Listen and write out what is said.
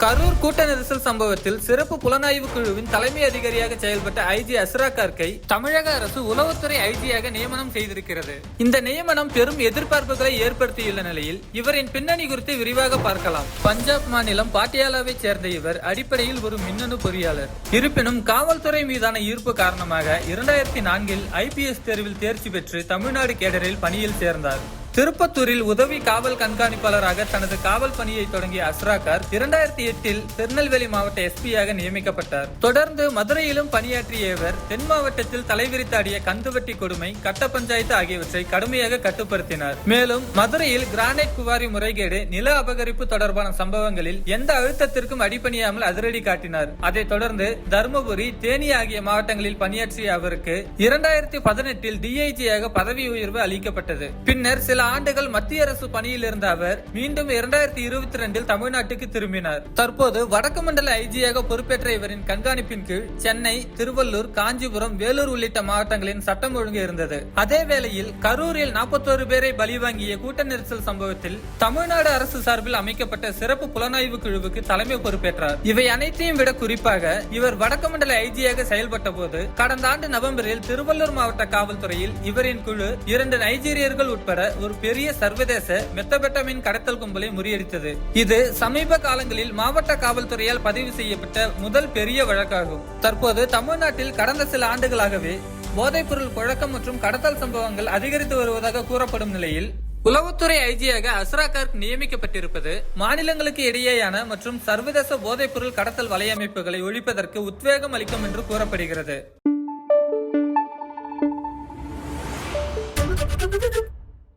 கரூர் கூட்ட நெரிசல் சம்பவத்தில் சிறப்பு புலனாய்வு குழுவின் தலைமை அதிகாரியாக செயல்பட்ட ஐஜி அஸ்ரா கார்க்கை தமிழக அரசு உளவுத்துறை ஐஜியாக நியமனம் செய்திருக்கிறது. இந்த நியமனம் பெரும் எதிர்பார்ப்புகளை ஏற்படுத்தியுள்ள நிலையில் இவரின் பின்னணி குறித்து விரிவாக பார்க்கலாம். பஞ்சாப் மாநிலம் பாட்டியாலாவை சேர்ந்த இவர் அடிப்படையில் ஒரு மின்னணு பொறியாளர். இருப்பினும் காவல்துறை மீதான ஈர்ப்பு காரணமாக 2004 IPS தேர்வில் தேர்ச்சி பெற்று தமிழ்நாடு கேடரில் பணியில் சேர்ந்தார். திருப்பத்தூரில் உதவி காவல் கண்காணிப்பாளராக தனது காவல் பணியை தொடங்கிய அஸ்ரா கார் 2008 திருநெல்வேலி மாவட்ட எஸ்பியாக நியமிக்கப்பட்டார். தொடர்ந்து மதுரையிலும் பணியாற்றிய இவர் தென் மாவட்டத்தில் தலைவிரித்தாடிய கந்துவட்டி கொடுமை, கட்ட பஞ்சாயத்து ஆகியவற்றை கடுமையாக கட்டுப்படுத்தினார். மேலும் மதுரையில் கிரானைட் குவாரி முறைகேடு, நில அபகரிப்பு தொடர்பான சம்பவங்களில் எந்த அழுத்தத்திற்கும் அடிபணியாமல் அதிரடி காட்டினார். அதைத் தொடர்ந்து தருமபுரி, தேனி ஆகிய மாவட்டங்களில் பணியாற்றிய அவருக்கு 2018 DIG-யாக பதவி உயர்வு அளிக்கப்பட்டது. பின்னர் சில ஆண்டுகள் மத்திய அரசு பணியில் இருந்த அவர் மீண்டும் 2022 தமிழ்நாட்டுக்கு திரும்பினார். தற்போது வடக்கு மண்டல ஐஜியாக பொறுப்பேற்ற இவரின் கண்காணிப்பின் கீழ் சென்னை, திருவள்ளூர், காஞ்சிபுரம், வேலூர் உள்ளிட்ட மாவட்டங்களின் சட்டம் ஒழுங்கு இருந்தது. அதே வேளையில் கரூரில் 41 பேரை பலி வாங்கிய கூட்ட நெரிசல் சம்பவத்தில் தமிழ்நாடு அரசு சார்பில் அமைக்கப்பட்ட சிறப்பு புலனாய்வு குழுவுக்கு தலைமை பொறுப்பேற்றார். இவை அனைத்தையும் விட குறிப்பாக இவர் வடக்கு மண்டல ஐஜியாக செயல்பட்ட போது கடந்த ஆண்டு நவம்பரில் திருவள்ளூர் மாவட்ட காவல்துறையில் இவரின் குழு 2 நைஜீரியர்கள் உட்பட ஒரு பெரிய சர்வதேச மெத்தபெட்டமின் கடத்தல் கும்பலை முறியடித்தது. இது சமீப காலங்களில் மாவட்ட காவல்துறையால் பதிவு செய்யப்பட்ட முதல் பெரிய வழக்காகும். தற்போது தமிழ்நாட்டில் கடந்த சில ஆண்டுகளாகவே போதைப்பொருள் புழக்கம் மற்றும் கடத்தல் சம்பவங்கள் அதிகரித்து வருவதாக கூறப்படும் நிலையில் உளவுத்துறை ஐஜியாக அஸ்ரா கார்க் நியமிக்கப்பட்டிருப்பது மாநிலங்களுக்கு இடையேயான மற்றும் சர்வதேச போதைப்பொருள் கடத்தல் வலையமைப்புகளை ஒழிப்பதற்கு உத்வேகம் அளிக்கும் என்று கூறப்படுகிறது.